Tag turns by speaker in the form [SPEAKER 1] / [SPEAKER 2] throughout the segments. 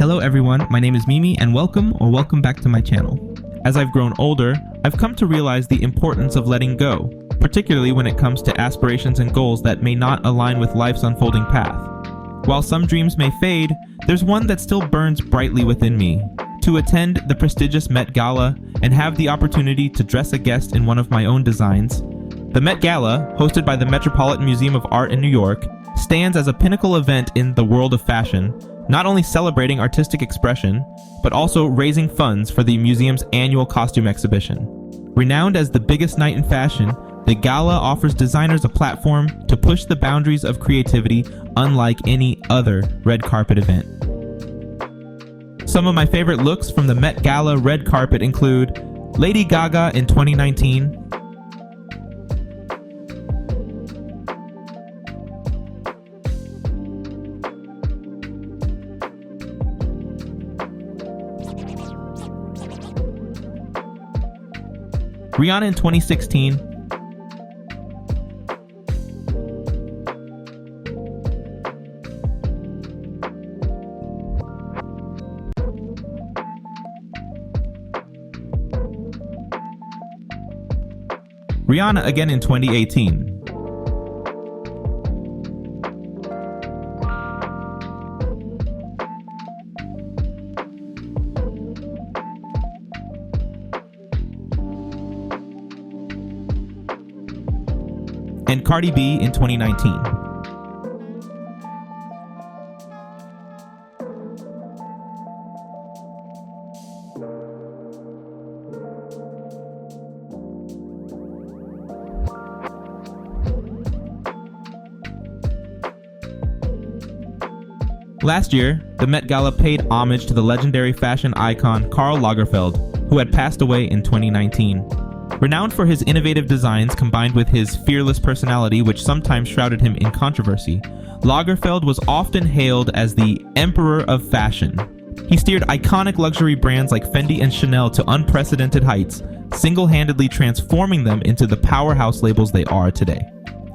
[SPEAKER 1] Hello everyone, my name is Mimi and welcome back to my channel. As I've grown older, I've come to realize the importance of letting go, particularly when it comes to aspirations and goals that may not align with life's unfolding path. While some dreams may fade, there's one that still burns brightly within me: to attend the prestigious Met Gala and have the opportunity to dress a guest in one of my own designs. The Met Gala, hosted by the Metropolitan Museum of Art in New York, stands as a pinnacle event in the world of fashion, not only celebrating artistic expression, but also raising funds for the museum's annual costume exhibition. Renowned as the biggest night in fashion, the gala offers designers a platform to push the boundaries of creativity unlike any other red carpet event. Some of my favorite looks from the Met Gala red carpet include Lady Gaga in 2019, Rihanna in 2016, Rihanna again in 2018. And Cardi B in 2019. Last year, the Met Gala paid homage to the legendary fashion icon Karl Lagerfeld, who had passed away in 2019. Renowned for his innovative designs combined with his fearless personality, which sometimes shrouded him in controversy, Lagerfeld was often hailed as the Emperor of Fashion. He steered iconic luxury brands like Fendi and Chanel to unprecedented heights, single-handedly transforming them into the powerhouse labels they are today.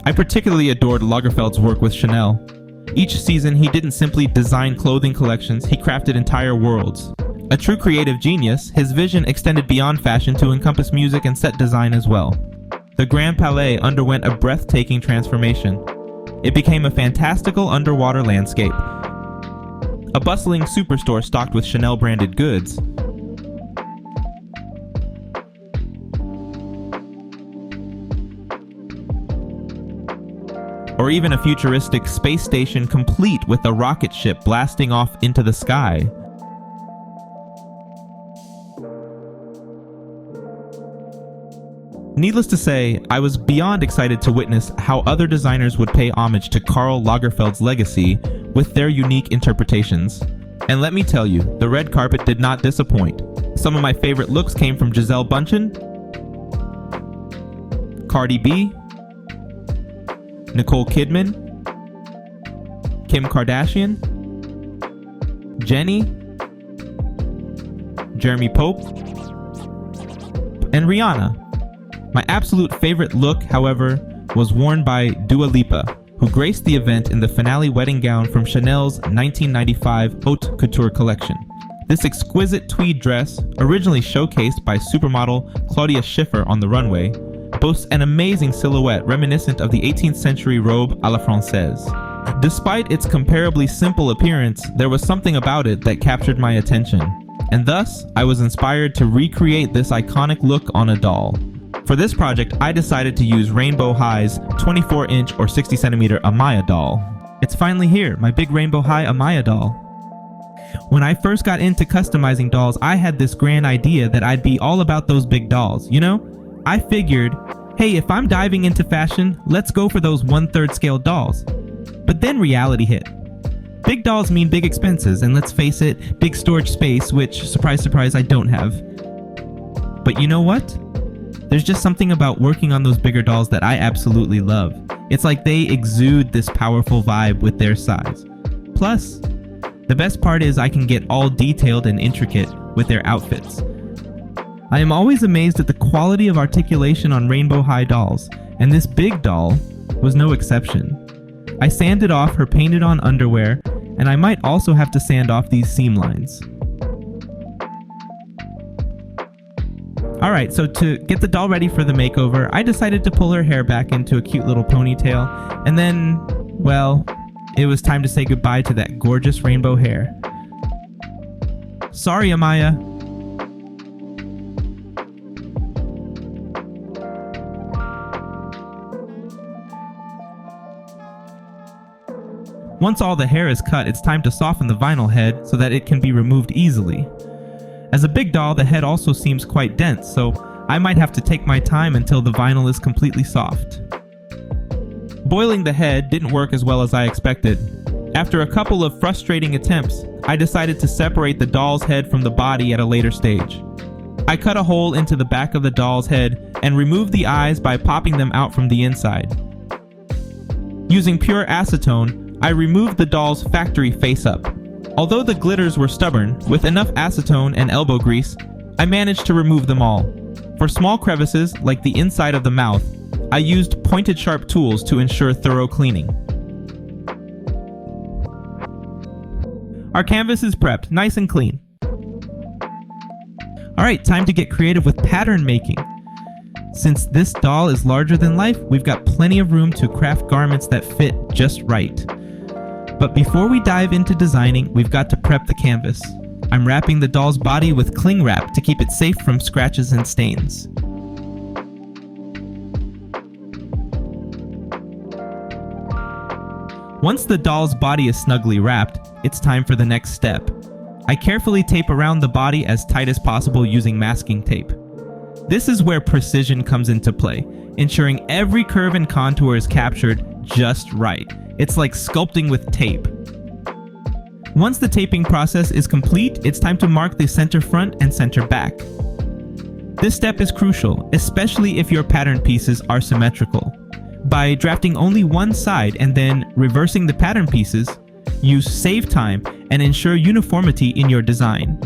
[SPEAKER 1] I particularly adored Lagerfeld's work with Chanel. Each season, he didn't simply design clothing collections, he crafted entire worlds. A true creative genius, his vision extended beyond fashion to encompass music and set design as well. The Grand Palais underwent a breathtaking transformation. It became a fantastical underwater landscape, a bustling superstore stocked with Chanel-branded goods, or even a futuristic space station complete with a rocket ship blasting off into the sky. Needless to say, I was beyond excited to witness how other designers would pay homage to Karl Lagerfeld's legacy with their unique interpretations. And let me tell you, the red carpet did not disappoint. Some of my favorite looks came from Gisele Bündchen, Cardi B, Nicole Kidman, Kim Kardashian, Jenny, Jeremy Pope, and Rihanna. My absolute favorite look, however, was worn by Dua Lipa, who graced the event in the finale wedding gown from Chanel's 1995 Haute Couture collection. This exquisite tweed dress, originally showcased by supermodel Claudia Schiffer on the runway, boasts an amazing silhouette reminiscent of the 18th century robe à la française. Despite its comparably simple appearance, there was something about it that captured my attention, and thus I was inspired to recreate this iconic look on a doll. For this project, I decided to use Rainbow High's 24-inch or 60cm Amaya doll. It's finally here, my big Rainbow High Amaya doll. When I first got into customizing dolls, I had this grand idea that I'd be all about those big dolls, you know? I figured, hey, if I'm diving into fashion, let's go for those 1/3 scale dolls. But then reality hit. Big dolls mean big expenses, and let's face it, big storage space, which, surprise, surprise, I don't have. But you know what? There's just something about working on those bigger dolls that I absolutely love. It's like they exude this powerful vibe with their size. Plus, the best part is I can get all detailed and intricate with their outfits. I am always amazed at the quality of articulation on Rainbow High dolls, and this big doll was no exception. I sanded off her painted on underwear and I might also have to sand off these seam lines. Alright, so to get the doll ready for the makeover, I decided to pull her hair back into a cute little ponytail, and then, well, it was time to say goodbye to that gorgeous rainbow hair. Sorry, Amaya. Once all the hair is cut, it's time to soften the vinyl head so that it can be removed easily. As a big doll, the head also seems quite dense, so I might have to take my time until the vinyl is completely soft. Boiling the head didn't work as well as I expected. After a couple of frustrating attempts, I decided to separate the doll's head from the body at a later stage. I cut a hole into the back of the doll's head and removed the eyes by popping them out from the inside. Using pure acetone, I removed the doll's factory face-up. Although the glitters were stubborn, with enough acetone and elbow grease, I managed to remove them all. For small crevices, like the inside of the mouth, I used pointed sharp tools to ensure thorough cleaning. Our canvas is prepped, nice and clean. Alright, time to get creative with pattern making. Since this doll is larger than life, we've got plenty of room to craft garments that fit just right. But before we dive into designing, we've got to prep the canvas. I'm wrapping the doll's body with cling wrap to keep it safe from scratches and stains. Once the doll's body is snugly wrapped, it's time for the next step. I carefully tape around the body as tight as possible using masking tape. This is where precision comes into play, ensuring every curve and contour is captured just right. It's like sculpting with tape. Once the taping process is complete, it's time to mark the center front and center back. This step is crucial, especially if your pattern pieces are symmetrical. By drafting only one side and then reversing the pattern pieces, you save time and ensure uniformity in your design.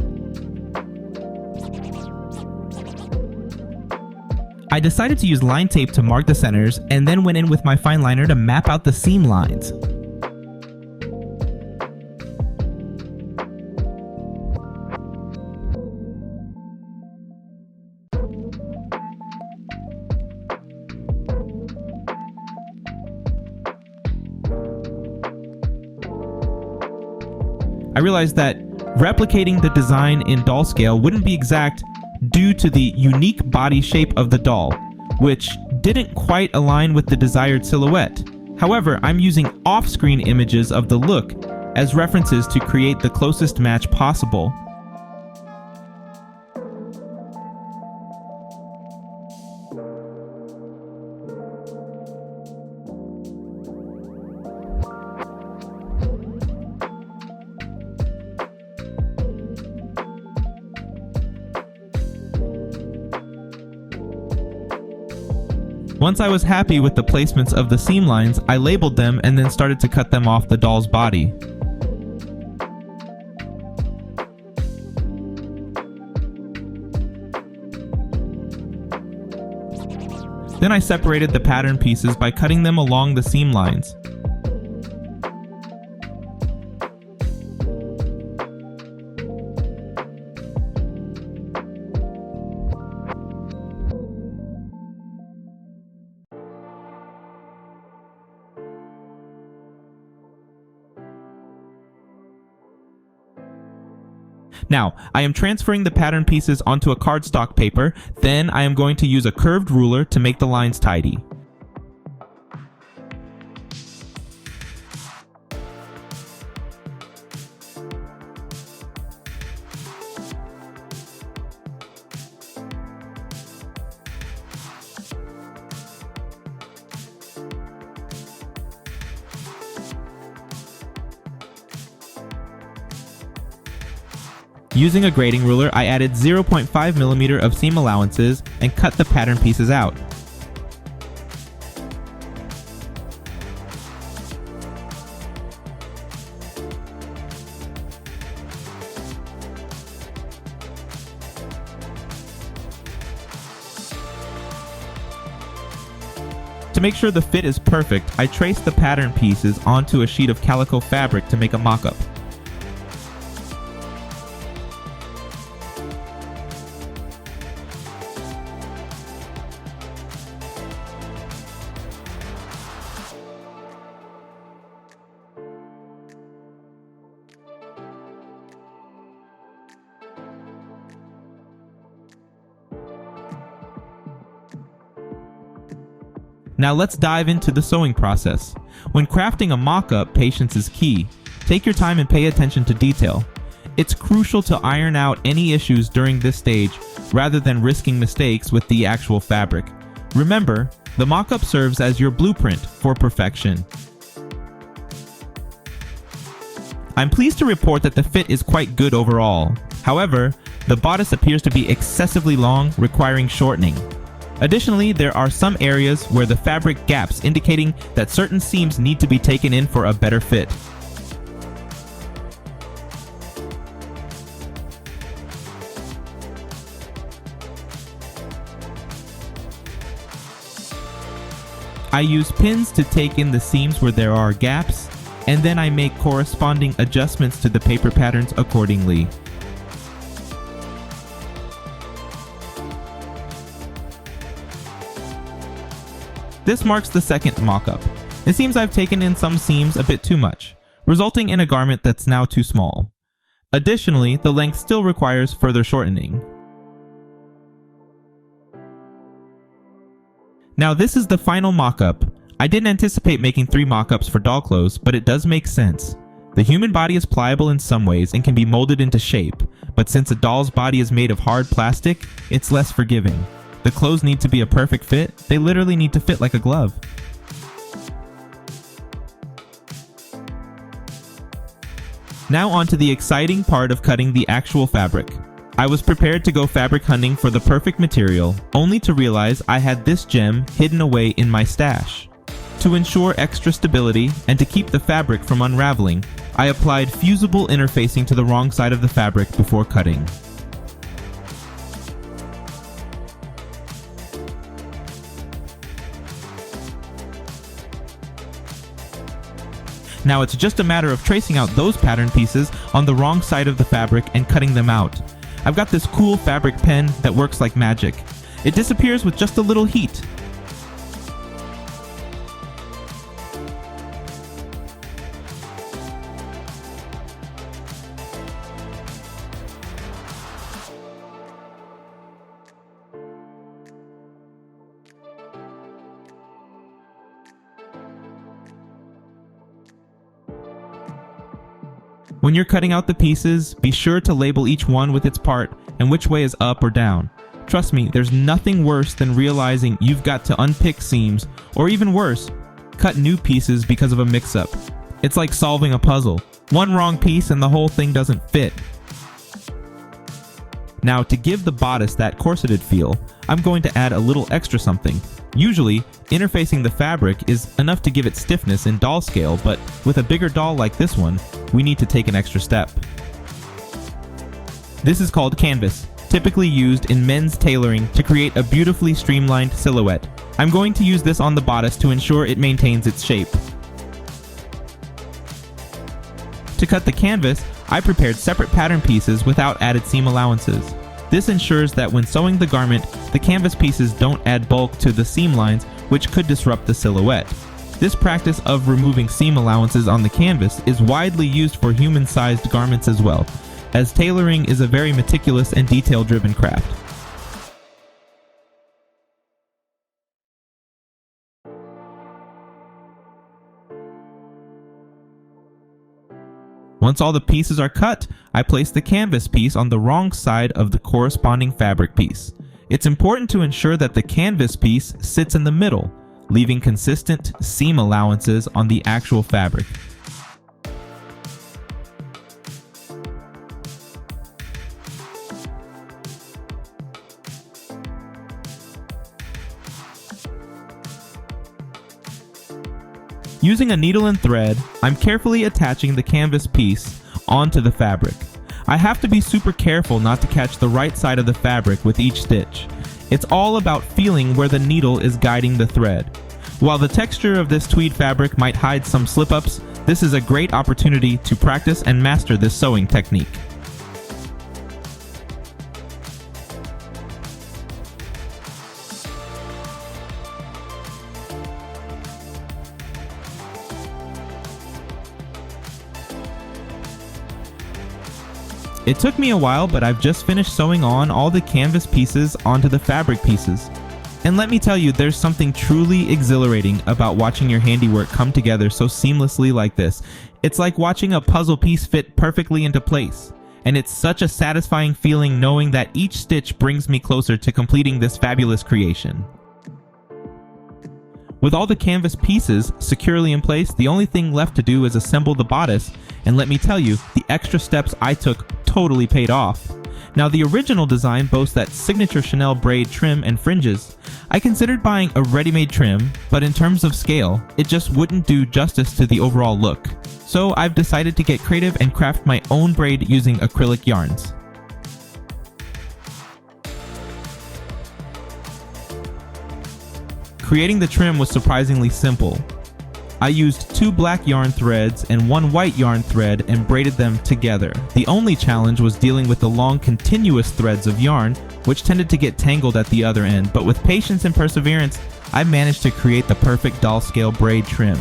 [SPEAKER 1] I decided to use line tape to mark the centers and then went in with my fine liner to map out the seam lines. I realized that replicating the design in doll scale wouldn't be exact due to the unique body shape of the doll, which didn't quite align with the desired silhouette. However, I'm using off-screen images of the look as references to create the closest match possible. Once I was happy with the placements of the seam lines, I labeled them and then started to cut them off the doll's body. Then I separated the pattern pieces by cutting them along the seam lines. Now, I am transferring the pattern pieces onto a cardstock paper, then I am going to use a curved ruler to make the lines tidy. Using a grading ruler, I added 0.5mm of seam allowances and cut the pattern pieces out. To make sure the fit is perfect, I trace the pattern pieces onto a sheet of calico fabric to make a mock-up. Now let's dive into the sewing process. When crafting a mock-up, patience is key. Take your time and pay attention to detail. It's crucial to iron out any issues during this stage rather than risking mistakes with the actual fabric. Remember, the mock-up serves as your blueprint for perfection. I'm pleased to report that the fit is quite good overall. However, the bodice appears to be excessively long, requiring shortening. Additionally, there are some areas where the fabric gaps, indicating that certain seams need to be taken in for a better fit. I use pins to take in the seams where there are gaps, and then I make corresponding adjustments to the paper patterns accordingly. This marks the second mock-up. It seems I've taken in some seams a bit too much, resulting in a garment that's now too small. Additionally, the length still requires further shortening. Now this is the final mock-up. I didn't anticipate making 3 mock-ups for doll clothes, but it does make sense. The human body is pliable in some ways and can be molded into shape, but since a doll's body is made of hard plastic, it's less forgiving. The clothes need to be a perfect fit. They literally need to fit like a glove. Now on to the exciting part of cutting the actual fabric. I was prepared to go fabric hunting for the perfect material, only to realize I had this gem hidden away in my stash. To ensure extra stability and to keep the fabric from unraveling, I applied fusible interfacing to the wrong side of the fabric before cutting. Now it's just a matter of tracing out those pattern pieces on the wrong side of the fabric and cutting them out. I've got this cool fabric pen that works like magic. It disappears with just a little heat. When you're cutting out the pieces, be sure to label each one with its part and which way is up or down. Trust me, there's nothing worse than realizing you've got to unpick seams, or even worse, cut new pieces because of a mix-up. It's like solving a puzzle. One wrong piece and the whole thing doesn't fit. Now, to give the bodice that corseted feel, I'm going to add a little extra something. Usually, interfacing the fabric is enough to give it stiffness in doll scale, but with a bigger doll like this one, we need to take an extra step. This is called canvas, typically used in men's tailoring to create a beautifully streamlined silhouette. I'm going to use this on the bodice to ensure it maintains its shape. To cut the canvas, I prepared separate pattern pieces without added seam allowances. This ensures that when sewing the garment, the canvas pieces don't add bulk to the seam lines, which could disrupt the silhouette. This practice of removing seam allowances on the canvas is widely used for human-sized garments as well, as tailoring is a very meticulous and detail-driven craft. Once all the pieces are cut, I place the canvas piece on the wrong side of the corresponding fabric piece. It's important to ensure that the canvas piece sits in the middle, leaving consistent seam allowances on the actual fabric. Using a needle and thread, I'm carefully attaching the canvas piece onto the fabric. I have to be super careful not to catch the right side of the fabric with each stitch. It's all about feeling where the needle is guiding the thread. While the texture of this tweed fabric might hide some slip-ups, this is a great opportunity to practice and master this sewing technique. It took me a while, but I've just finished sewing on all the canvas pieces onto the fabric pieces. And let me tell you, there's something truly exhilarating about watching your handiwork come together so seamlessly like this. It's like watching a puzzle piece fit perfectly into place. And it's such a satisfying feeling knowing that each stitch brings me closer to completing this fabulous creation. With all the canvas pieces securely in place, the only thing left to do is assemble the bodice, and let me tell you, the extra steps I took totally paid off. Now, the original design boasts that signature Chanel braid trim and fringes. I considered buying a ready-made trim, but in terms of scale, it just wouldn't do justice to the overall look. So I've decided to get creative and craft my own braid using acrylic yarns. Creating the trim was surprisingly simple. I used 2 black yarn threads and 1 white yarn thread and braided them together. The only challenge was dealing with the long continuous threads of yarn, which tended to get tangled at the other end, but with patience and perseverance, I managed to create the perfect doll scale braid trim.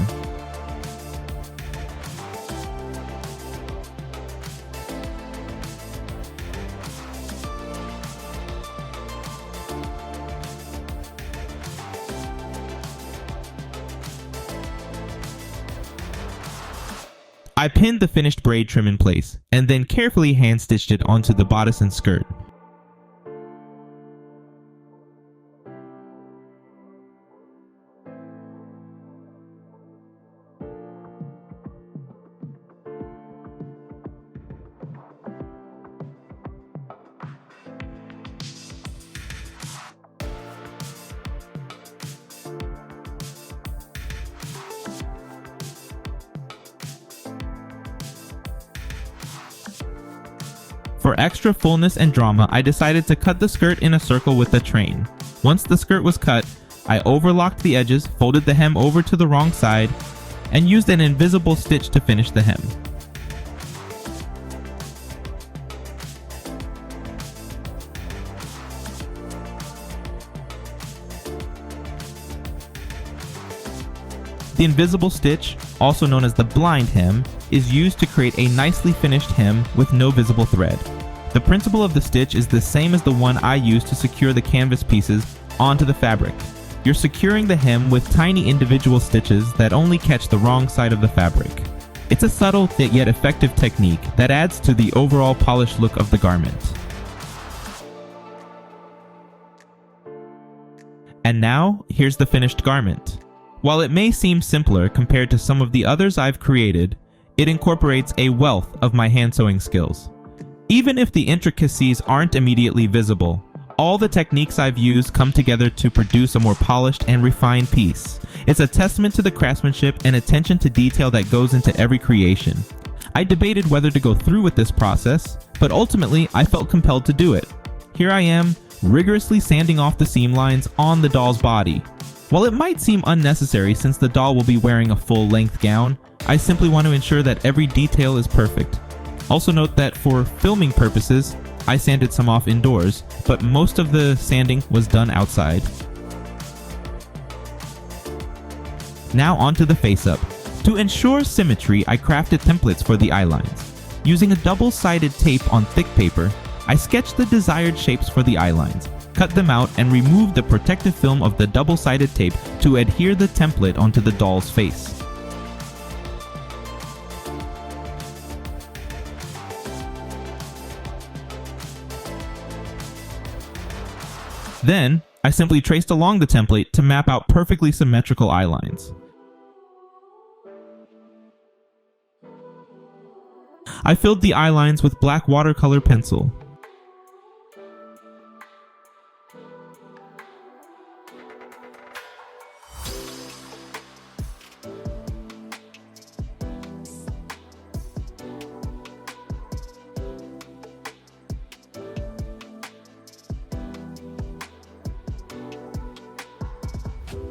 [SPEAKER 1] I pinned the finished braid trim in place, and then carefully hand-stitched it onto the bodice and skirt. For extra fullness and drama, I decided to cut the skirt in a circle with a train. Once the skirt was cut, I overlocked the edges, folded the hem over to the wrong side, and used an invisible stitch to finish the hem. The invisible stitch, also known as the blind hem, is used to create a nicely finished hem with no visible thread. The principle of the stitch is the same as the one I used to secure the canvas pieces onto the fabric. You're securing the hem with tiny individual stitches that only catch the wrong side of the fabric. It's a subtle yet effective technique that adds to the overall polished look of the garment. And now, here's the finished garment. While it may seem simpler compared to some of the others I've created, it incorporates a wealth of my hand sewing skills. Even if the intricacies aren't immediately visible, all the techniques I've used come together to produce a more polished and refined piece. It's a testament to the craftsmanship and attention to detail that goes into every creation. I debated whether to go through with this process, but ultimately I felt compelled to do it. Here I am, rigorously sanding off the seam lines on the doll's body. While it might seem unnecessary since the doll will be wearing a full-length gown, I simply want to ensure that every detail is perfect. Also note that for filming purposes, I sanded some off indoors, but most of the sanding was done outside. Now onto the face-up. To ensure symmetry, I crafted templates for the eye lines. Using a double-sided tape on thick paper, I sketched the desired shapes for the eye lines, cut them out, and removed the protective film of the double-sided tape to adhere the template onto the doll's face. Then, I simply traced along the template to map out perfectly symmetrical eye lines. I filled the eye lines with black watercolor pencil.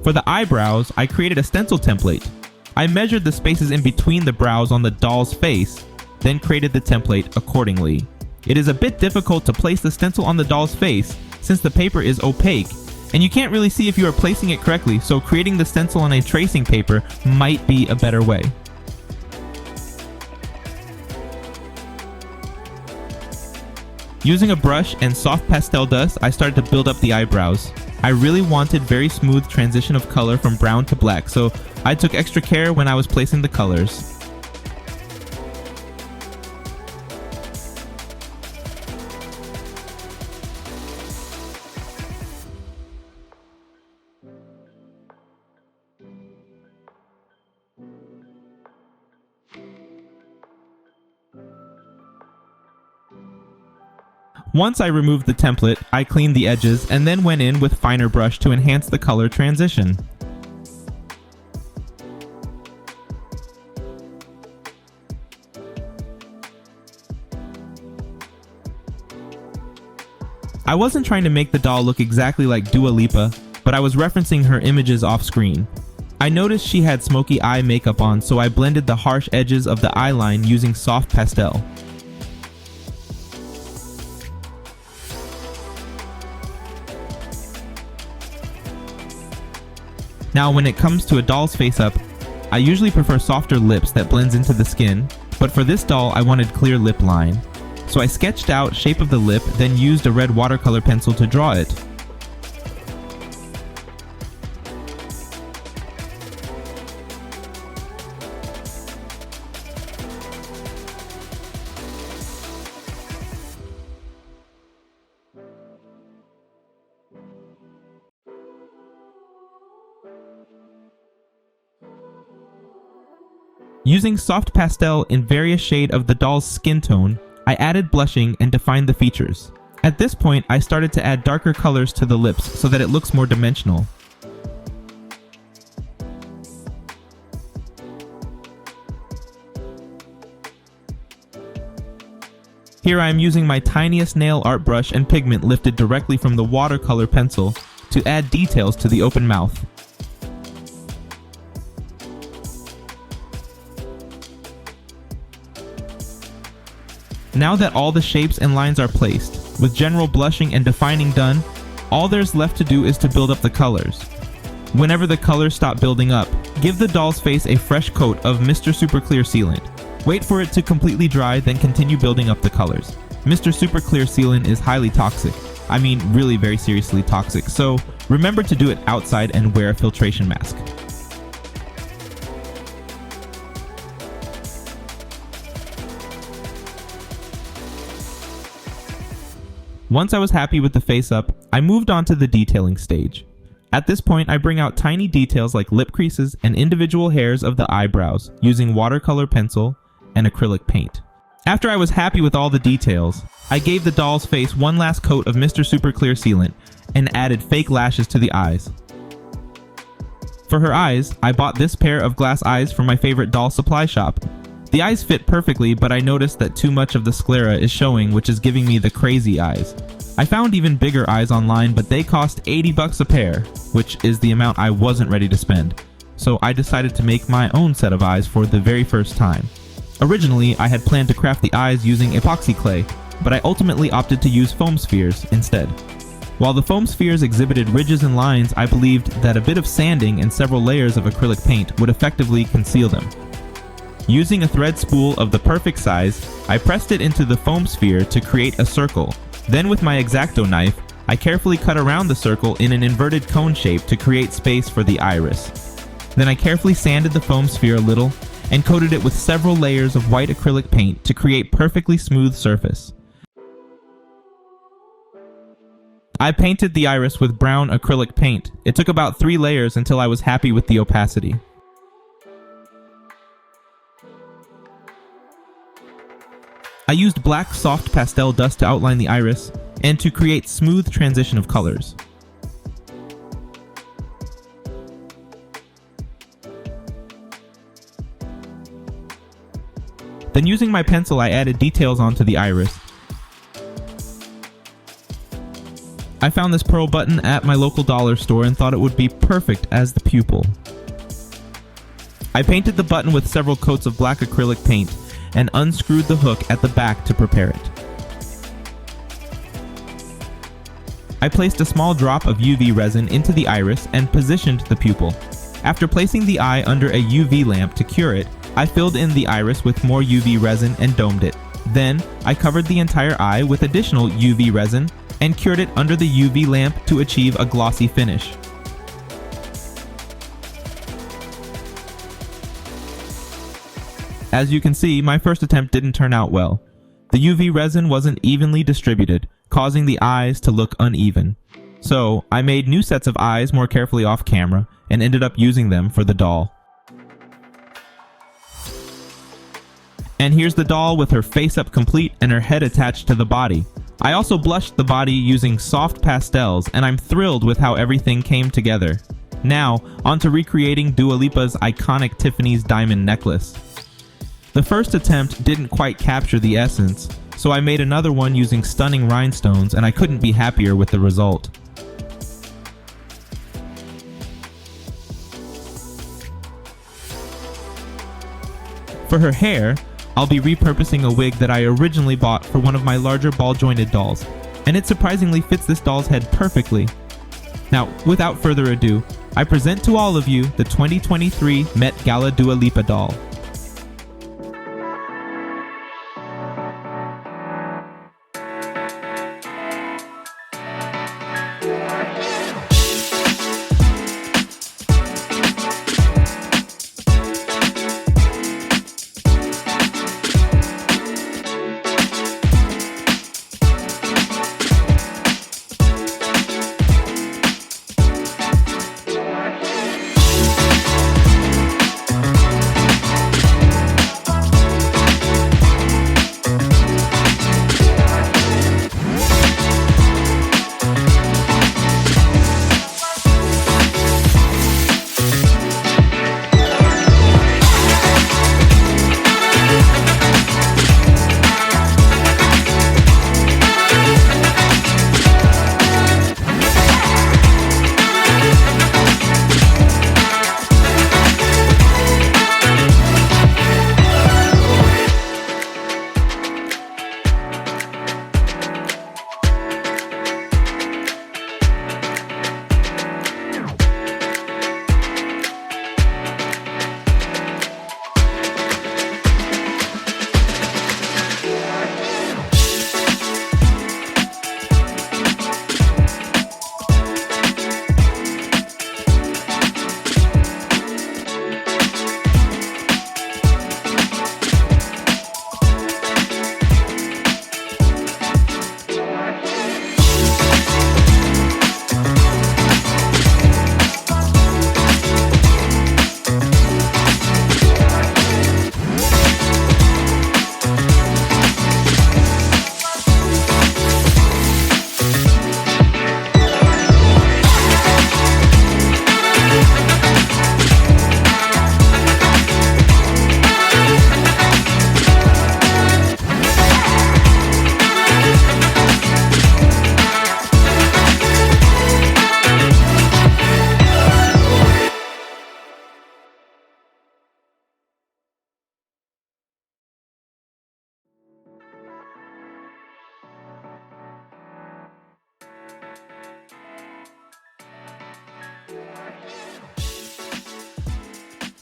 [SPEAKER 1] For the eyebrows, I created a stencil template. I measured the spaces in between the brows on the doll's face, then created the template accordingly. It is a bit difficult to place the stencil on the doll's face since the paper is opaque, and you can't really see if you are placing it correctly, so creating the stencil on a tracing paper might be a better way. Using a brush and soft pastel dust, I started to build up the eyebrows. I really wanted very smooth transition of color from brown to black, so I took extra care when I was placing the colors. Once I removed the template, I cleaned the edges and then went in with finer brush to enhance the color transition. I wasn't trying to make the doll look exactly like Dua Lipa, but I was referencing her images off screen. I noticed she had smoky eye makeup on, so I blended the harsh edges of the eye line using soft pastel. Now when it comes to a doll's face up, I usually prefer softer lips that blends into the skin, but for this doll I wanted clear lip line. So I sketched out shape of the lip, then used a red watercolor pencil to draw it. Using soft pastel in various shade of the doll's skin tone, I added blushing and defined the features. At this point, I started to add darker colors to the lips so that it looks more dimensional. Here I am using my tiniest nail art brush and pigment lifted directly from the watercolor pencil to add details to the open mouth. Now that all the shapes and lines are placed, with general blushing and defining done, all there's left to do is to build up the colors. Whenever the colors stop building up, give the doll's face a fresh coat of Mr. Super Clear Sealant. Wait for it to completely dry, then continue building up the colors. Mr. Super Clear Sealant is highly toxic. I mean really very seriously toxic, so remember to do it outside and wear a filtration mask. Once I was happy with the face up, I moved on to the detailing stage. At this point, I bring out tiny details like lip creases and individual hairs of the eyebrows using watercolor pencil and acrylic paint. After I was happy with all the details, I gave the doll's face one last coat of Mr. Super Clear Sealant and added fake lashes to the eyes. For her eyes, I bought this pair of glass eyes from my favorite doll supply shop. The eyes fit perfectly, but I noticed that too much of the sclera is showing, which is giving me the crazy eyes. I found even bigger eyes online, but they cost $80 a pair, which is the amount I wasn't ready to spend. So I decided to make my own set of eyes for the very first time. Originally, I had planned to craft the eyes using epoxy clay, but I ultimately opted to use foam spheres instead. While the foam spheres exhibited ridges and lines, I believed that a bit of sanding and several layers of acrylic paint would effectively conceal them. Using a thread spool of the perfect size, I pressed it into the foam sphere to create a circle. Then with my X-Acto knife, I carefully cut around the circle in an inverted cone shape to create space for the iris. Then I carefully sanded the foam sphere a little and coated it with several layers of white acrylic paint to create perfectly smooth surface. I painted the iris with brown acrylic paint. It took about 3 layers until I was happy with the opacity. I used black soft pastel dust to outline the iris and to create smooth transition of colors. Then using my pencil, I added details onto the iris. I found this pearl button at my local dollar store and thought it would be perfect as the pupil. I painted the button with several coats of black acrylic paint and unscrewed the hook at the back to prepare it. I placed a small drop of UV resin into the iris and positioned the pupil. After placing the eye under a UV lamp to cure it, I filled in the iris with more UV resin and domed it. Then, I covered the entire eye with additional UV resin and cured it under the UV lamp to achieve a glossy finish. As you can see, my first attempt didn't turn out well. The UV resin wasn't evenly distributed, causing the eyes to look uneven. So, I made new sets of eyes more carefully off camera and ended up using them for the doll. And here's the doll with her face up complete and her head attached to the body. I also blushed the body using soft pastels, and I'm thrilled with how everything came together. Now, on to recreating Dua Lipa's iconic Tiffany's diamond necklace. The first attempt didn't quite capture the essence, so I made another one using stunning rhinestones, and I couldn't be happier with the result. For her hair, I'll be repurposing a wig that I originally bought for one of my larger ball-jointed dolls, and it surprisingly fits this doll's head perfectly. Now, without further ado, I present to all of you the 2023 Met Gala Dua Lipa doll.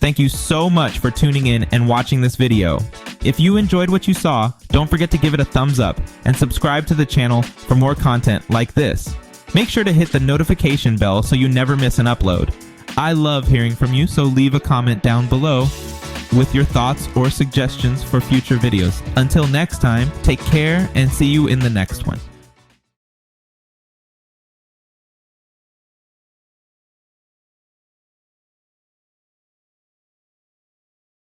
[SPEAKER 1] Thank you so much for tuning in and watching this video. If you enjoyed what you saw, don't forget to give it a thumbs up and subscribe to the channel for more content like this. Make sure to hit the notification bell so you never miss an upload. I love hearing from you, so leave a comment down below with your thoughts or suggestions for future videos. Until next time, take care and see you in the next one.